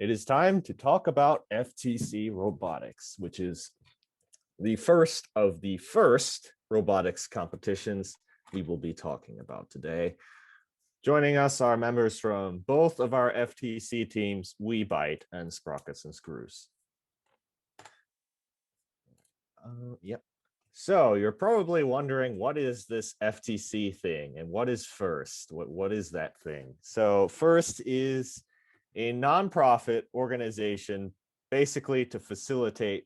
It is time to talk about FTC robotics, which is the first of the first robotics competitions we will be talking about today. Joining us are members from both of our FTC teams, WeBite and Sprockets and Screws. Yep. So you're probably wondering, what is this FTC thing and what is FIRST? What is that thing? So FIRST is a nonprofit organization basically to facilitate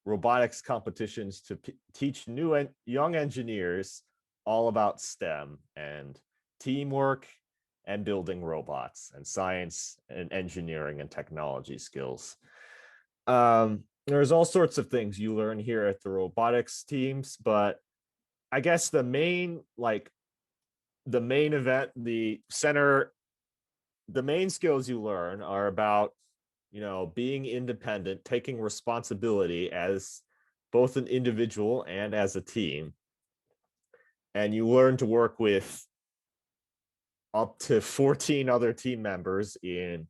robotics competitions to teach new and young engineers all about STEM and teamwork and building robots and science and engineering and technology skills. There's all sorts of things you learn here at the robotics teams, but I guess the main event, the main skills you learn are about, being independent, taking responsibility as both an individual and as a team. And you learn to work with up to 14 other team members in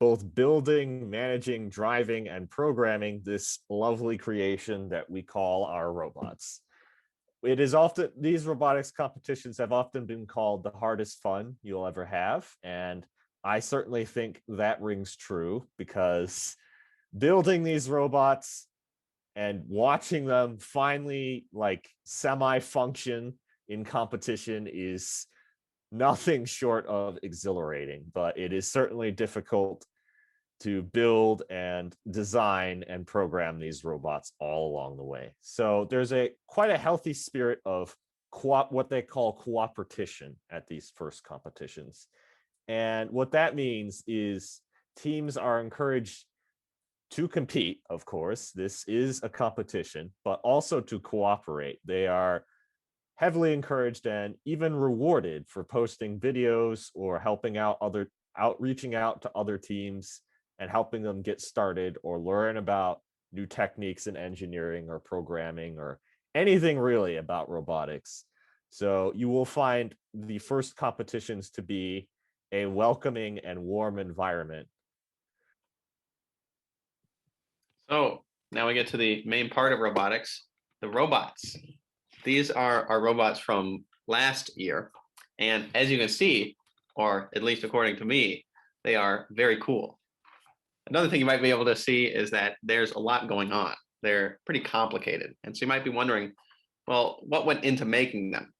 both building, managing, driving, and programming this lovely creation that we call our robots. It is often, these robotics competitions have often been called the hardest fun you'll ever have. And I certainly think that rings true, because building these robots and watching them finally semi-function in competition is nothing short of exhilarating, but it is certainly difficult to build and design and program these robots all along the way. So there's quite a healthy spirit of what they call cooperation at these FIRST competitions. And what that means is teams are encouraged to compete, of course. This is a competition, but also to cooperate. They are heavily encouraged and even rewarded for posting videos or reaching out to other teams and helping them get started or learn about new techniques in engineering or programming or anything really about robotics. So you will find the FIRST competitions to be a welcoming and warm environment. So now we get to the main part of robotics, the robots. These are our robots from last year. And as you can see, or at least according to me, they are very cool. Another thing you might be able to see is that there's a lot going on. They're pretty complicated. And so you might be wondering, well, what went into making them?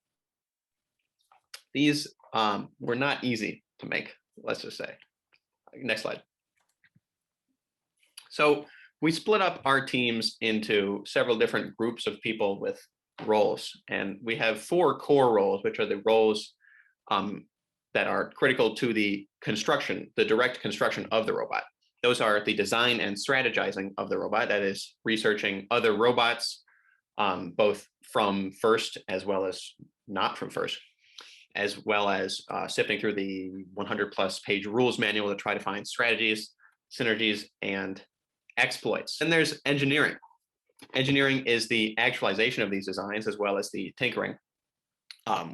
These were not easy to make, let's just say. Next slide. So we split up our teams into several different groups of people with roles, and we have 4 core roles, which are the roles that are critical to the direct construction of the robot. Those are the design and strategizing of the robot, that is researching other robots, both from FIRST as well as not from FIRST, as well as sifting through the 100+ page rules manual to try to find strategies, synergies, and exploits. And there's engineering. Engineering is the actualization of these designs as well as the tinkering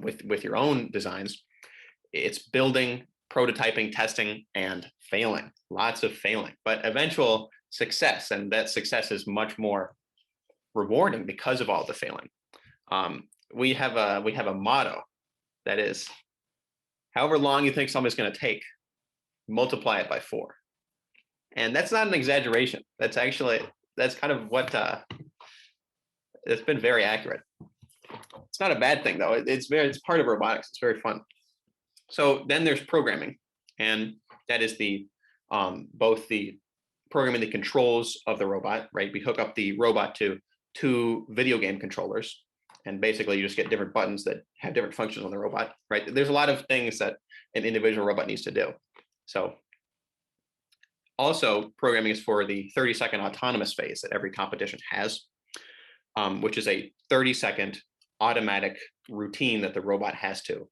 with your own designs. It's building, prototyping, testing, and failing. Lots of failing, but eventual success, and that success is much more rewarding because of all the failing. We have a motto that is, however long you think something's going to take, multiply it by 4. And that's not an exaggeration. That's kind of what it's been very accurate. It's not a bad thing though. It's part of robotics. It's very fun. So then there's programming, and that is both the programming the controls of the robot, right? We hook up the robot to 2 video game controllers, and basically you just get different buttons that have different functions on the robot, right? There's a lot of things that an individual robot needs to do. So also, programming is for the 30-second autonomous phase that every competition has, which is a 30-second automatic routine that the robot has to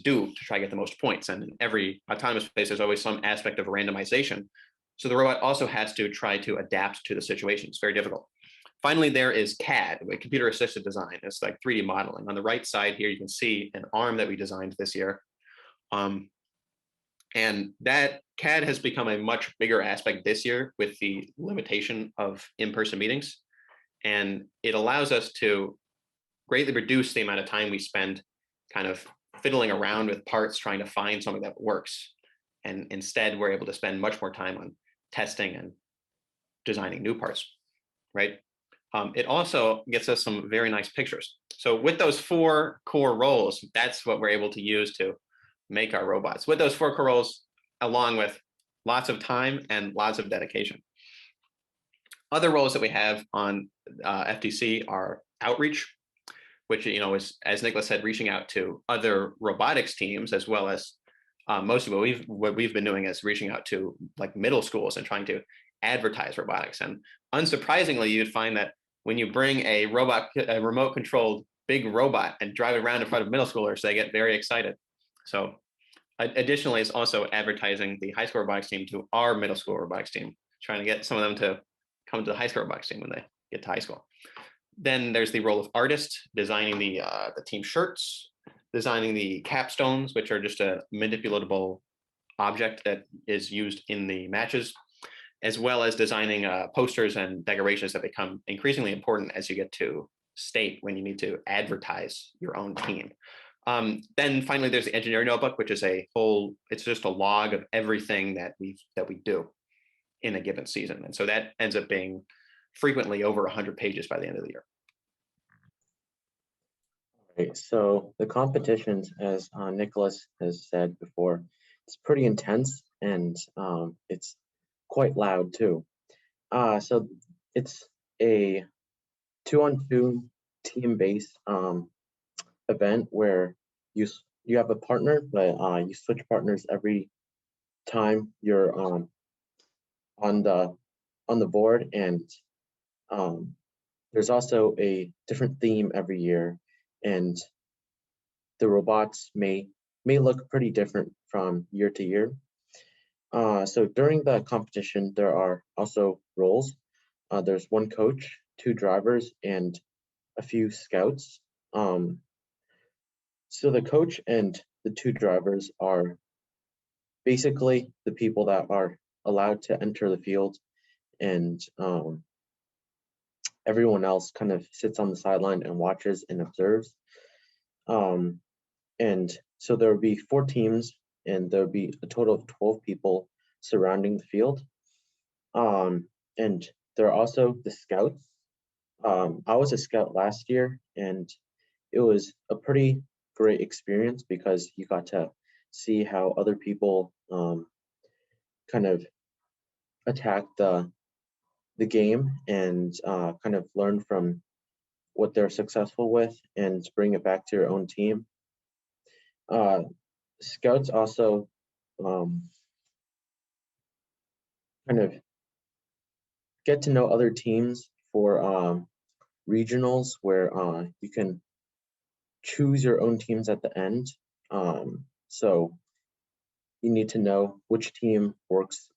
do to try to get the most points. And in every autonomous phase, there's always some aspect of randomization. So the robot also has to try to adapt to the situation. It's very difficult. Finally, there is CAD, computer-assisted design. It's like 3D modeling. On the right side here, you can see an arm that we designed this year. And that CAD has become a much bigger aspect this year with the limitation of in-person meetings. And it allows us to greatly reduce the amount of time we spend kind of fiddling around with parts trying to find something that works. And instead, we're able to spend much more time on testing and designing new parts, right? It also gets us some very nice pictures. So with those 4 core roles, that's what we're able to use to make our robots. With those 4 core roles, along with lots of time and lots of dedication. Other roles that we have on FTC are outreach, which is, as Nicholas said, reaching out to other robotics teams, as well as most of what we've been doing is reaching out to like middle schools and trying to advertise robotics. And unsurprisingly, you'd find that when you bring a remote controlled big robot and drive it around in front of middle schoolers, they get very excited. So additionally, it's also advertising the high school robotics team to our middle school robotics team, trying to get some of them to come to the high school robotics team when they get to high school. Then there's the role of artist, designing the team shirts, designing the capstones, which are just a manipulatable object that is used in the matches, as well as designing posters and decorations that become increasingly important as you get to state when you need to advertise your own team. Then finally, there's the engineering notebook, which is it's just a log of everything that we do in a given season. And so that ends up being frequently over 100 pages by the end of the year. Right, so the competitions, as Nicholas has said before, it's pretty intense, and it's quite loud too. So it's a 2-on-2 team-based event where you have a partner, but you switch partners every time you're on the board, and there's also a different theme every year, and the robots may look pretty different from year to year. So during the competition, there are also roles. There's 1 coach, 2 drivers, and a few scouts. So the coach and the 2 drivers are basically the people that are allowed to enter the field, and everyone else kind of sits on the sideline and watches and observes. And so there will be 4 teams, and there'll be a total of 12 people surrounding the field. And there are also the scouts. I was a scout last year, and it was a pretty great experience because you got to see how other people kind of attack the game, and kind of learn from what they're successful with and bring it back to your own team. Scouts also kind of get to know other teams for regionals, where you can choose your own teams at the end. So you need to know which team works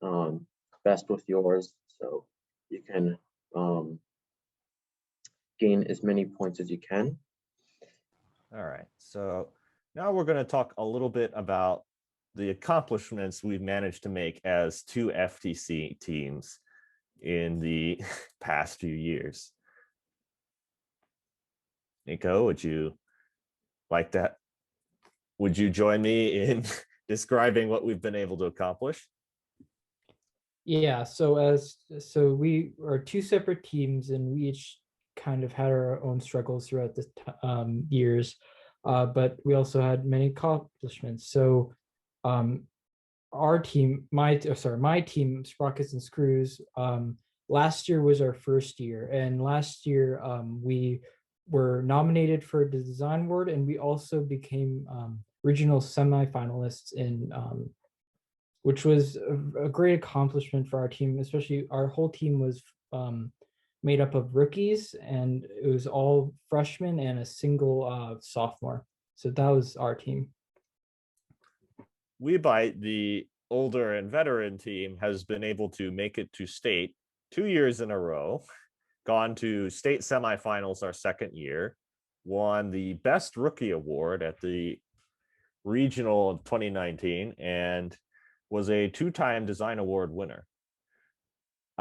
best with yours, so you can gain as many points as you can. All right, so now we're going to talk a little bit about the accomplishments we've managed to make as 2 FTC teams in the past few years. Nico, would you like that? Would you join me in describing what we've been able to accomplish? Yeah, so we are 2 separate teams, and we each kind of had our own struggles throughout the years, but we also had many accomplishments. So our team, my team, Sprockets and Screws, last year was our first year, and last year we were nominated for the design award, and we also became regional semifinalists in which was a great accomplishment for our team. Especially our whole team was made up of rookies, and it was all freshmen and a single sophomore. So that was our team. WeBite, the older and veteran team, has been able to make it to state 2 years in a row, gone to state semifinals our second year, won the best rookie award at the regional of 2019, and was a 2-time design award winner.